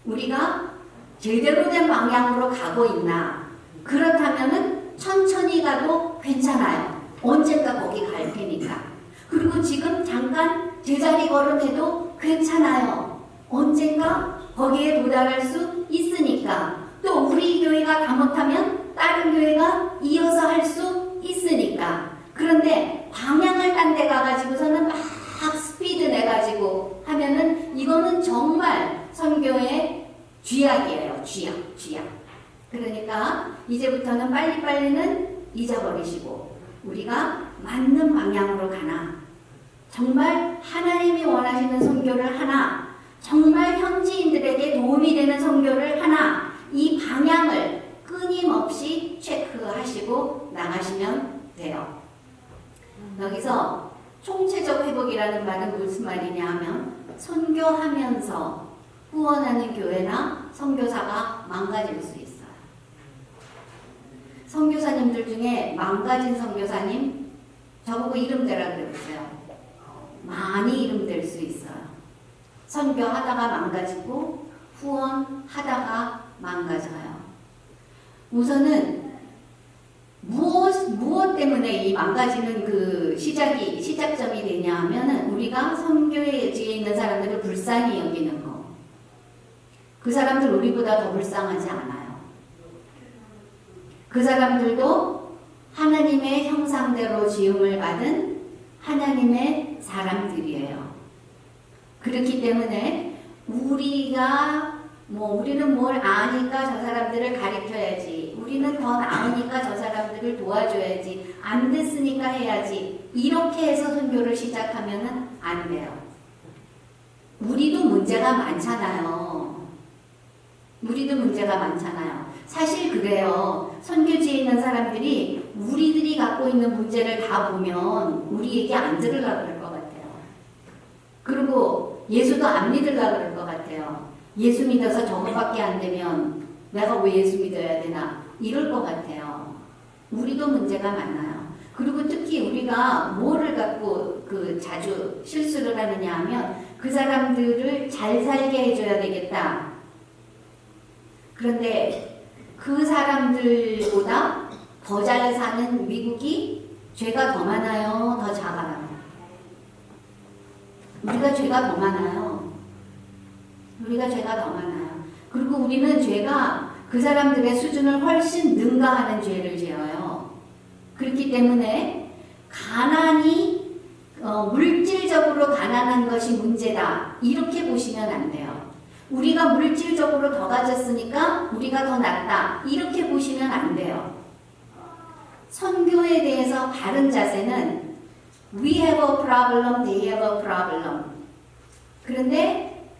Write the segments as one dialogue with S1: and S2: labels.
S1: 우리가 제대로 된 방향으로 가고 있나? 그렇다면은 천천히 가도 괜찮아요. 언젠가 거기 갈 테니까. 그리고 지금 잠깐 제자리 걸음해도 괜찮아요. 언젠가 거기에 도달할 수 있으니까. 또 우리 교회가 다 못하면 다른 교회가 이어서 할 수 있으니까. 그런데 방향을 딴 데 가가지고서는 막 스피드 내가지고 하면은 이거는 정말 선교의 쥐약이에요. 쥐약. 그러니까 이제부터는 빨리빨리는 잊어버리시고 우리가 맞는 방향으로 가나, 정말 하나님이 원하시는 선교를 하나, 정말 현지인들에게 도움이 되는 선교를 하나, 이 방향을 끊임없이 체크하시고 나가시면 돼요. 여기서 총체적 회복이라는 말은 무슨 말이냐 하면 선교하면서 후원하는 교회나 선교사가 망가질 수 있어요. 선교사님들 중에 망가진 선교사님 저보고 이름대라 그랬어요. 많이 이름될 수 있어요. 선교하다가 망가지고 후원하다가 망가져요. 우선은 무엇 때문에 이 망가지는 그 시작점이 되냐 하면은 우리가 선교의 여지에 있는 사람들을 불쌍히 여기는 거. 그 사람들 우리보다 더 불쌍하지 않아요. 그 사람들도 하나님의 형상대로 지음을 받은 하나님의 사람들이에요. 그렇기 때문에 우리는 뭘 아니까 저 사람들을 가르쳐야지. 우리는 더 나으니까 저 사람들을 도와줘야지. 안 됐으니까 해야지. 이렇게 해서 선교를 시작하면 안 돼요. 우리도 문제가 많잖아요. 사실 그래요. 선교지에 있는 사람들이 우리들이 갖고 있는 문제를 다 보면 우리 얘기 안 들으려고 그럴 것 같아요. 그리고 예수도 안 믿으려고 그럴 것 같아요. 예수 믿어서 저것밖에 안 되면 내가 왜 예수 믿어야 되나 이럴 것 같아요. 우리도 문제가 많아요. 그리고 특히 우리가 뭐를 갖고 자주 실수를 하느냐 하면 그 사람들을 잘 살게 해줘야 되겠다. 그런데 그 사람들보다 더 잘 사는 미국이 죄가 더 많아요? 더 작아요? 우리가 죄가 더 많아요. 그리고 우리는 죄가 그 사람들의 수준을 훨씬 능가하는 죄를 지어요. 그렇기 때문에 가난이 물질적으로 가난한 것이 문제다. 이렇게 보시면 안 돼요. 우리가 물질적으로 더 가졌으니까 우리가 더 낫다. 이렇게 보시면 안 돼요. 선교에 대해서 바른 자세는 We have a problem, they have a problem. 그런데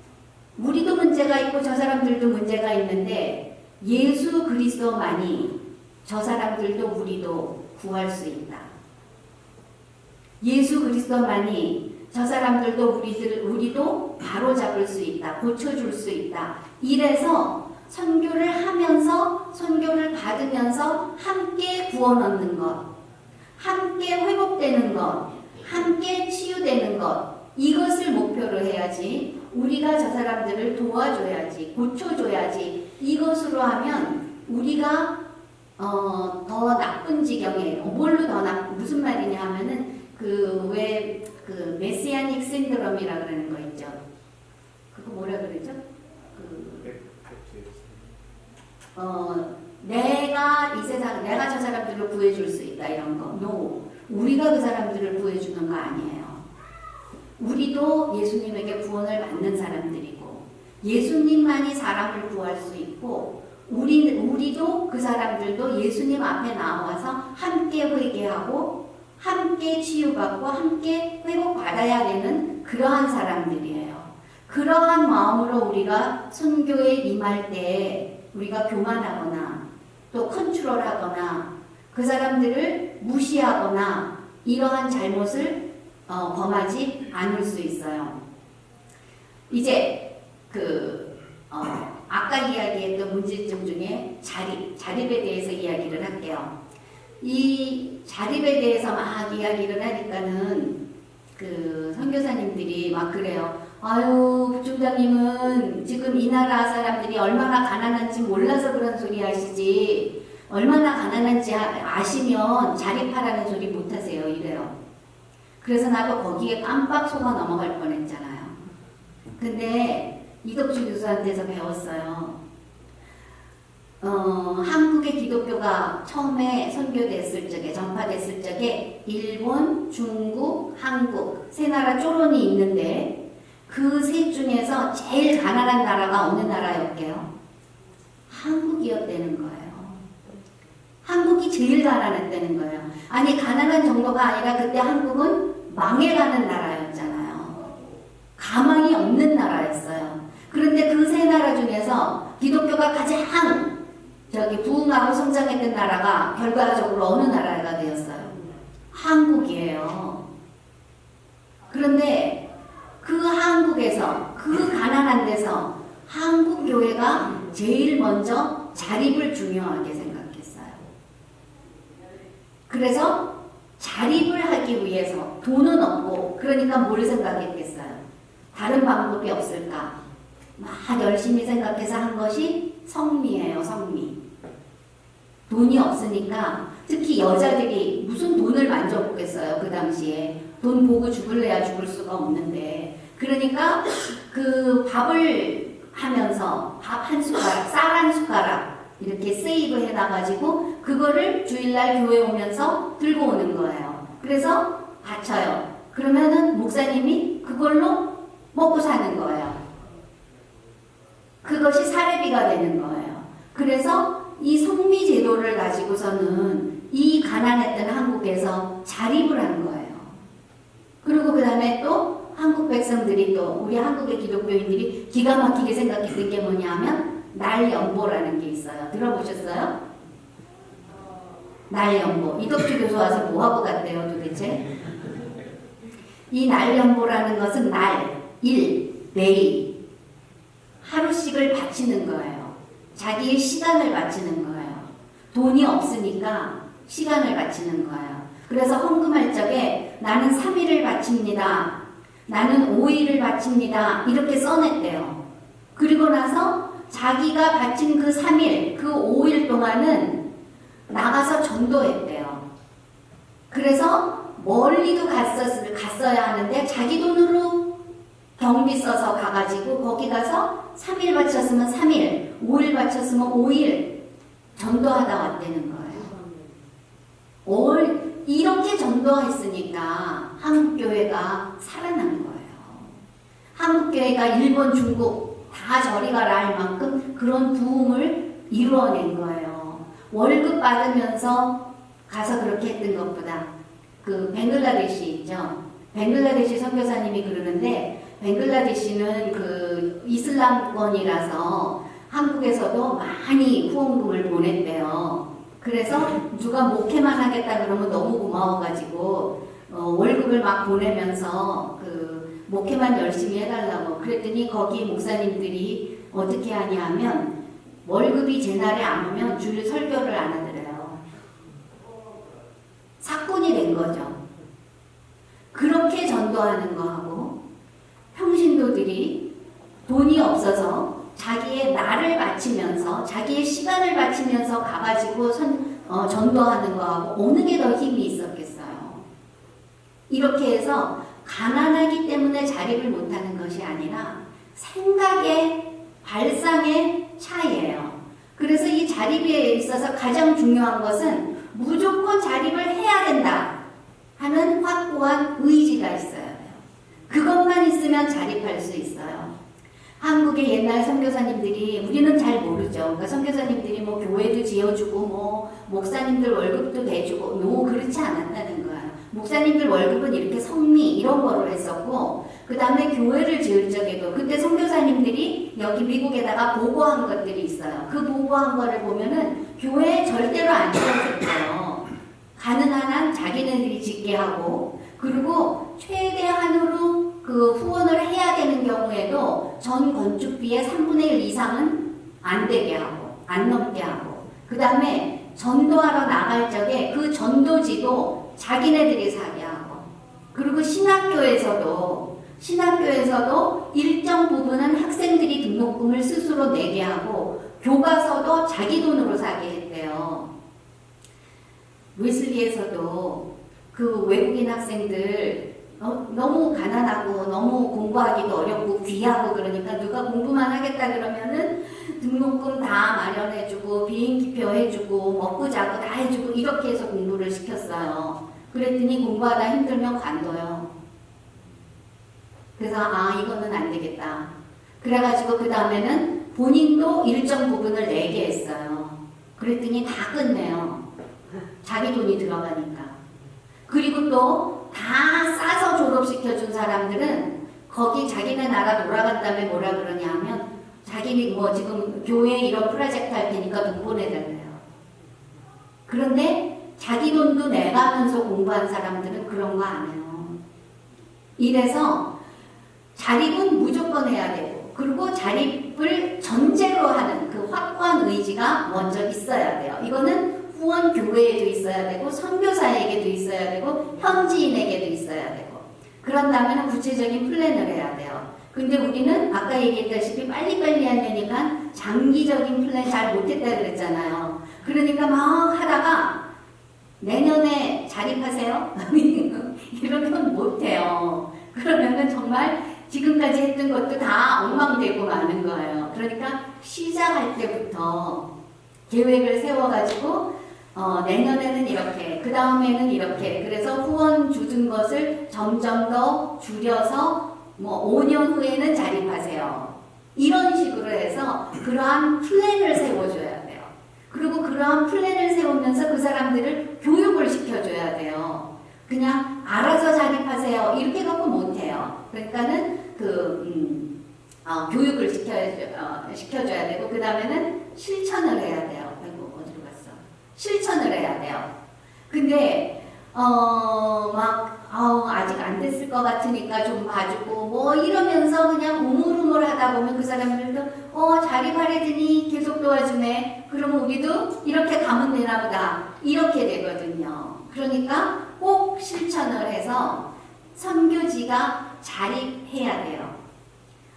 S1: 우리도 문제가 있고 저 사람들도 문제가 있는데 예수 그리스도만이 저 사람들도 우리도 구할 수 있다. 예수 그리스도만이 저 사람들도 우리도 바로잡을 수 있다. 고쳐줄 수 있다. 이래서 선교를 하면서 선교를 받으면서 함께 구원 얻는 것, 함께 회복되는 것, 함께 치유되는 것, 이것을 목표로 해야지. 우리가 저 사람들을 도와줘야지, 고쳐줘야지. 이것으로 하면 우리가 더 나쁜 지경에 뭘로 무슨 말이냐 하면은 메시아닉 신드롬이라 그러는 거 있죠. 그거 뭐라 그러죠? 내가 이 세상, 내가 저 사람들을 구해줄 수 있다 이런 거. No. 우리가 그 사람들을 구해주는 거 아니에요. 우리도 예수님에게 구원을 받는 사람들이고 예수님만이 사람을 구할 수 있고 우리도 그 사람들도 예수님 앞에 나와서 함께 회개하고 함께 치유받고 함께 회복받아야 되는 그러한 사람들이에요. 그러한 마음으로 우리가 선교에 임할 때 우리가 교만하거나 또 컨트롤하거나 그 사람들을 무시하거나 이러한 잘못을 범하지 않을 수 있어요. 이제 아까 이야기했던 문제점 중에 자립에 대해서 이야기를 할게요. 이 자립에 대해서 막 이야기를 하니까는 선교사님들이 막 그래요. 아유, 부총장님은 지금 이 나라 사람들이 얼마나 가난한지 몰라서 그런 소리 하시지, 얼마나 가난한지 아시면 자립하라는 소리 못하세요. 이래요. 그래서 나도 거기에 깜빡 속아 넘어갈 뻔했잖아요. 근데 이덕주 교수한테서 배웠어요. 한국의 기독교가 처음에 선교됐을 적에, 전파됐을 적에 일본, 중국, 한국 세 나라 쪼론이 있는데 그 셋 중에서 제일 가난한 나라가 어느 나라였게요? 한국이었다는 거예요. 한국이 제일 가난했다는 거예요. 아니, 가난한 정도가 아니라 그때 한국은 망해가는 나라였잖아요. 가망이 없는 나라였어요. 그런데 그 세 나라 중에서 기독교가 가장 부흥하고 성장했던 나라가 결과적으로 어느 나라가 되었어요? 한국이에요. 그런데 그 한국에서, 그 가난한 데서 한국 교회가 제일 먼저 자립을 중요하게 생각했어요. 그래서 자립을 하기 위해서 돈은 없고, 그러니까 뭘 생각했겠어요? 다른 방법이 없을까? 막 열심히 생각해서 한 것이 성미예요. 성미. 돈이 없으니까 특히 여자들이 무슨 돈을 만져보겠어요. 그 당시에 돈 보고 죽을래야 죽을 수가 없는데, 그러니까 그 밥을 하면서 밥 한 숟가락, 쌀 한 숟가락 이렇게 세이브 해놔가지고 그거를 주일날 교회 오면서 들고 오는 거예요. 그래서 바쳐요. 그러면은 목사님이 그걸로 먹고 사는 거예요. 그것이 사례비가 되는 거예요. 그래서 이 성미 제도를 가지고서는 이 가난했던 한국에서 자립을 한 거예요. 그리고 그 다음에 또 한국 백성들이, 또 우리 한국의 기독교인들이 기가 막히게 생각했던 게 뭐냐면 날연보라는 게 있어요. 들어보셨어요? 날연보. 이덕주 교수 와서 뭐하고 갔대요 도대체? 이 날연보라는 것은 날, 일, 데이, 하루씩을 바치는 거예요. 자기의 시간을 바치는 거예요. 돈이 없으니까 시간을 바치는 거예요. 그래서 헌금할 적에 나는 3일을 바칩니다. 나는 5일을 바칩니다. 이렇게 써냈대요. 그리고 나서 자기가 바친 그 3일, 그 5일 동안은 나가서 전도했대요. 그래서 멀리도 갔어야 하는데 자기 돈으로 경비 써서 가가지고 거기 가서 3일 바쳤으면 3일, 5일 바쳤으면 5일 전도하다 왔다는 거예요. 이렇게 전도했으니까 한국교회가 살아난 거예요. 한국교회가 일본, 중국 다 저리 가라 할 만큼 그런 부흥을 이루어낸 거예요. 월급 받으면서 가서 그렇게 했던 것보다, 그 벵글라데시 있죠? 벵글라데시 선교사님이 그러는데, 벵글라데시는 그 이슬람권이라서 한국에서도 많이 후원금을 보냈대요. 그래서 누가 목회만 하겠다 그러면 너무 고마워가지고 월급을 막 보내면서 그 목회만 열심히 해달라고 그랬더니 거기 목사님들이 어떻게 하냐 하면 월급이 제 날에 안 오면 주일 설교를 안 하더래요. 사건이 된 거죠. 그렇게 전도하는 거하고, 평신도들이 돈이 없어서 자기의 날을 바치면서, 자기의 시간을 바치면서 가가지고 전도하는 거하고 어느 게 더 힘이 있었겠어요. 이렇게 해서 가난하기 때문에 자립을 못하는 것이 아니라 생각의 발상의 차이예요. 그래서 이 자립에 있어서 가장 중요한 것은 무조건 자립을 해야 된다 하는 확고한 의지가 있어야 돼요. 그것만 있으면 자립할 수 있어요. 한국의 옛날 선교사님들이, 우리는 잘 모르죠. 그러니까 선교사님들이 뭐 교회도 지어주고 뭐 목사님들 월급도 대주고, 그렇지 않았다는 거야. 목사님들 월급은 이렇게 성미 이런 거로 했었고, 그 다음에 교회를 지을 적에도 그때 선교사님들이 여기 미국에다가 보고한 것들이 있어요. 그 보고한 거를 보면은 교회에 절대로 안 지어줬대요. 가능한 한 자기네들이 짓게 하고, 그리고 최대한으로 그 후원을 해야 되는 경우에도 전 건축비의 3분의 1 이상은 안 되게 하고, 안 넘게 하고, 그 다음에 전도하러 나갈 적에 그 전도지도 자기네들이 사게 하고, 그리고 신학교에서도 신학교에서도 일정 부분은 학생들이 등록금을 스스로 내게 하고 교과서도 자기 돈으로 사게 했대요. 웨슬리에서도 그 외국인 학생들 너무 가난하고 너무 공부하기도 어렵고 귀하고 그러니까 누가 공부만 하겠다 그러면은 등록금 다 마련해주고 비행기표 해주고 먹고 자고 다 해주고 이렇게 해서 공부를 시켰어요. 그랬더니 공부하다 힘들면 관둬요. 그래서 이거는 안 되겠다. 그래가지고 그 다음에는 본인도 일정 부분을 내게 했어요. 그랬더니 다 끝내요. 자기 돈이 들어가니까. 그리고 또 다 싸서 졸업시켜준 사람들은 거기 자기네 나라 돌아간 다음에 뭐라 그러냐 하면 자기는 뭐 지금 교회 이런 프로젝트 할 테니까 돈 보내달래요. 그런데 자기 돈도 내가면서 공부한 사람들은 그런 거 안 해요. 이래서 자립은 무조건 해야 되고 그리고 자립을 전제로 하는 그 확고한 의지가 먼저 있어야 돼요. 이거는 후원 교회에도 있어야 되고 선교사에게도 있어야 되고 현지인에게도 있어야 되고 그런 다음에는 구체적인 플랜을 해야 돼요. 근데 우리는 아까 얘기했다시피 빨리빨리 하려니까 장기적인 플랜 잘 못했다 그랬잖아요. 그러니까 막 하다가 내년에 자립하세요? 이러면 못해요. 그러면은 정말 지금까지 했던 것도 다 엉망되고 마는 거예요. 그러니까 시작할 때부터 계획을 세워가지고 내년에는 이렇게, 그 다음에는 이렇게, 그래서 후원 주둔 것을 점점 더 줄여서 뭐 5년 후에는 자립하세요. 이런 식으로 해서 그러한 플랜을 세워줘야 돼요. 그리고 그러한 플랜을 세우면서 그 사람들을 교육을 시켜줘야 돼요. 그냥 알아서 자립하세요. 이렇게 갖고 못해요. 그러니까는 교육을 시켜줘야 되고, 그 다음에는 실천을 해야 돼요. 실천을 해야 돼요. 근데 아직 안 됐을 것 같으니까 좀 봐주고 뭐 이러면서 그냥 우물우물 하다 보면 그 사람들도 자립하려더니 계속 도와주네. 그러면 우리도 이렇게 가면 되나 보다. 이렇게 되거든요. 그러니까 꼭 실천을 해서 선교지가 자립해야 돼요.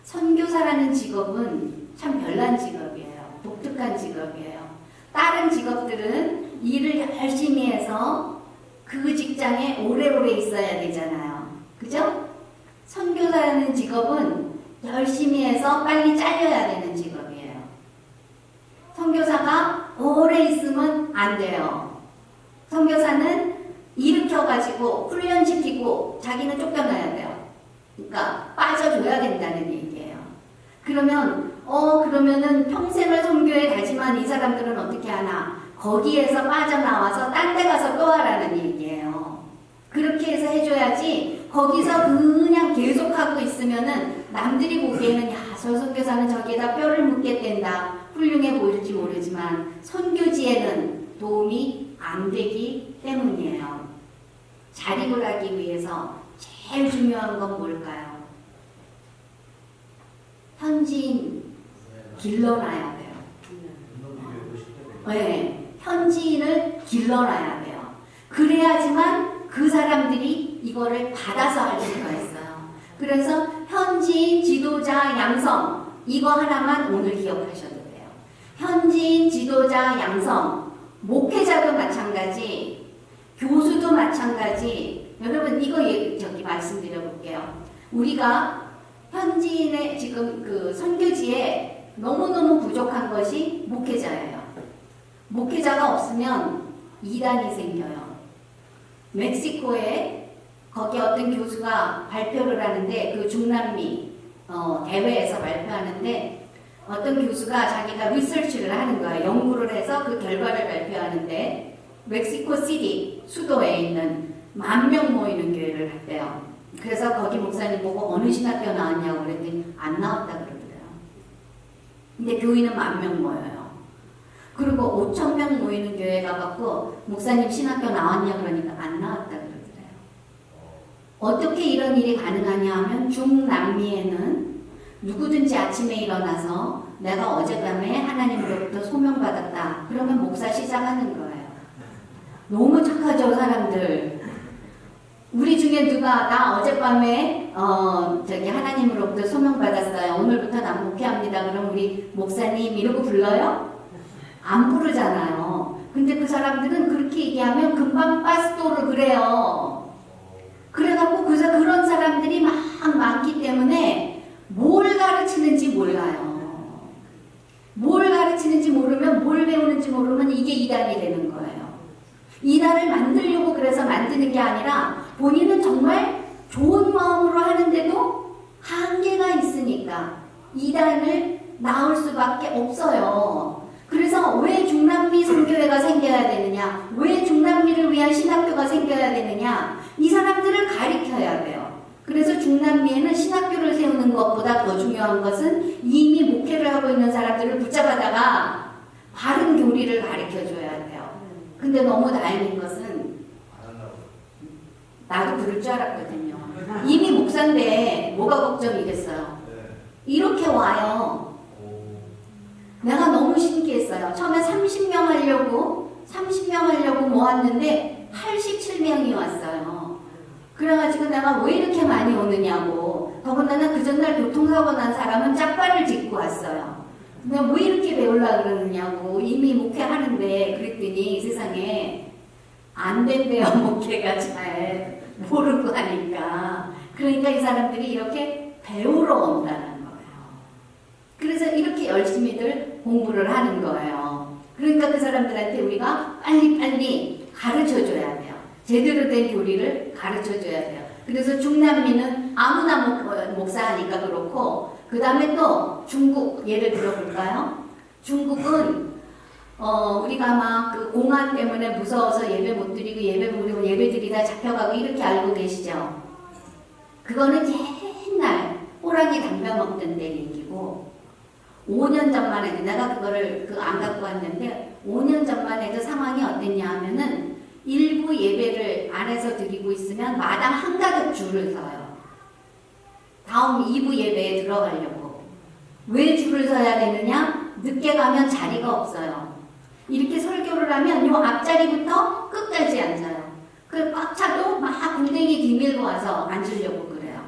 S1: 선교사라는 직업은 참 별난 직업이에요. 독특한 직업이에요. 다른 직업들은 일을 열심히 해서 그 직장에 오래오래 있어야 되잖아요. 그죠? 선교사라는 직업은 열심히 해서 빨리 잘려야 되는 직업이에요. 선교사가 오래 있으면 안 돼요. 선교사는 일으켜가지고 훈련시키고 자기는 쫓겨나야 돼요. 그러니까 빠져줘야 된다는 얘기예요. 그러면은 평생을 선교에 가지만 이 사람들은 어떻게 하나? 거기에서 빠져나와서 딴 데 가서 또 하라는 얘기예요. 그렇게 해서 해줘야지 거기서 그냥 계속하고 있으면은 남들이 보기에는 저 선교사는 저기에다 뼈를 묻겠댄다. 훌륭해 보일지 모르지만 선교지에는 도움이 안 되기 때문이에요. 자립을 하기 위해서 제일 중요한 건 뭘까요? 현지인 길러놔야 돼요. 네, 현지인을 길러놔야 돼요. 그래야지만 그 사람들이 이거를 받아서 할 수가 있어요. 그래서 현지인 지도자 양성 이거 하나만 오늘 기억하셔도 돼요. 현지인 지도자 양성 목회자도 마찬가지 교수도 마찬가지. 여러분 이거 말씀드려 볼게요. 우리가 현지인의 지금 그 선교지에 너무너무 부족한 것이 목회자예요. 목회자가 없으면 이단이 생겨요. 멕시코에 거기 어떤 교수가 발표를 하는데 그 중남미 대회에서 발표하는데 어떤 교수가 자기가 리서치를 하는 거예요. 연구를 해서 그 결과를 발표하는데 멕시코 시티 수도에 있는 10,000명 모이는 교회를 했대요. 그래서 거기 목사님 보고 어느 신학교 나왔냐고 그랬더니 안 나왔다 그러더래요. 근데 교인은 10,000명 모여요. 그리고 5,000명 모이는 교회 가갖고 목사님 신학교 나왔냐 그러니까 안 나왔다 그러더래요. 어떻게 이런 일이 가능하냐 하면 중남미에는 누구든지 아침에 일어나서 내가 어젯밤에 하나님으로부터 소명받았다. 그러면 목사 시작하는 거예요. 너무 착하죠 사람들. 우리 중에 누가 나 어젯밤에 저기 하나님으로부터 소명 받았어요. 오늘부터 나 목회합니다. 그럼 우리 목사님 이러고 불러요? 안 부르잖아요. 근데 그 사람들은 그렇게 얘기하면 금방 빠스토를 그래요. 그래갖고 그런 사람들이 막 많기 때문에 뭘 가르치는지 몰라요. 뭘 가르치는지 모르면 뭘 배우는지 모르면 이게 이단이 되는 거예요. 이단을 만들려고 그래서 만드는 게 아니라 본인은 정말 좋은 마음으로 하는데도 한계가 있으니까 이단을 낳을 수밖에 없어요. 그래서 왜 중남미 선교회가 생겨야 되느냐? 왜 중남미를 위한 신학교가 생겨야 되느냐? 이 사람들을 가르쳐야 돼요. 그래서 중남미에는 신학교를 세우는 것보다 더 중요한 것은 이미 목회를 하고 있는 사람들을 붙잡아다가 바른 교리를 가르쳐줘야 돼요. 근데 너무 다행인 것은 나도 그럴 줄 알았거든요. 이미 목사인데 뭐가 걱정이겠어요. 이렇게 와요. 내가 너무 신기했어요. 처음에 30명 하려고 모았는데 87명이 왔어요. 그래가지고 내가 왜 이렇게 많이 오느냐고. 더군다나 그 전날 교통사고 난 사람은 짝발을 짚고 왔어요. 내가 왜 이렇게 배우려고 그러느냐고. 이미 목회하는데 그랬더니 세상에 안 된대요. 목회가 잘 모르고 하니까. 그러니까 이 사람들이 이렇게 배우러 온다는 거예요. 그래서 이렇게 열심히들 공부를 하는 거예요. 그러니까 그 사람들한테 우리가 빨리빨리 가르쳐줘야 돼요. 제대로 된 교리를 가르쳐줘야 돼요. 그래서 중남미는 아무나 목사하니까 그렇고, 그 다음에 또 중국 예를 들어볼까요? 중국은 우리가 막 그 공안 때문에 무서워서 예배 못 드리고 예배들이 다 잡혀가고 이렇게 알고 계시죠? 그거는 옛날 호랑이 담배 먹던 때 얘기고, 5년 전만 해도 내가 그거를 안 갖고 왔는데 5년 전만 해도 상황이 어땠냐 하면은 일부 예배를 안에서 드리고 있으면 마당 한가득 줄을 서요. 다음 2부 예배에 들어가려고. 왜 줄을 서야 되느냐? 늦게 가면 자리가 없어요. 이렇게 설교를 하면 요 앞자리부터 끝까지 앉아요. 그 꽉 차도 막 궁뎅이 뒤밀고 와서 앉으려고 그래요.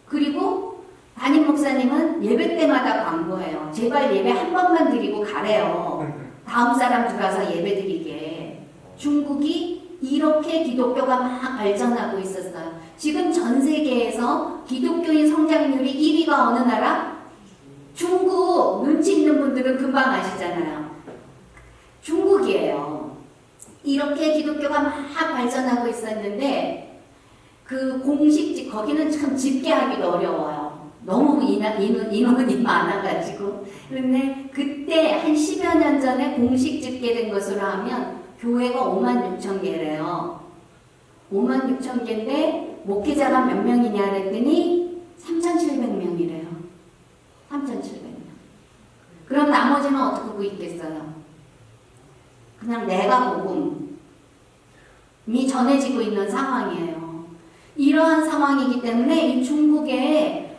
S1: 그리고 담임 목사님은 예배 때마다 광고해요. 제발 예배 한 번만 드리고 가래요. 다음 사람 들어와서 예배 드리게. 중국이 이렇게 기독교가 막 발전하고 있었어요. 지금 전 세계에서 기독교인 성장률이 1위가 어느 나라? 중국. 눈치 있는 분들은 금방 아시잖아요. 중국이에요. 이렇게 기독교가 막 발전하고 있었는데 그 공식 거기는 참 집계하기도 어려워요. 너무 인원이 많아가지고. 그런데 그때 한 10여 년 전에 공식 집계된 것으로 하면 교회가 56,000개래요. 56,000개인데 목회자가 몇 명이냐 그랬더니 3,700명이래요. 3,700명. 그럼 나머지는 어떻게 보고 있겠어요? 그냥 내가 복음이 전해지고 있는 상황이에요. 이러한 상황이기 때문에 이 중국의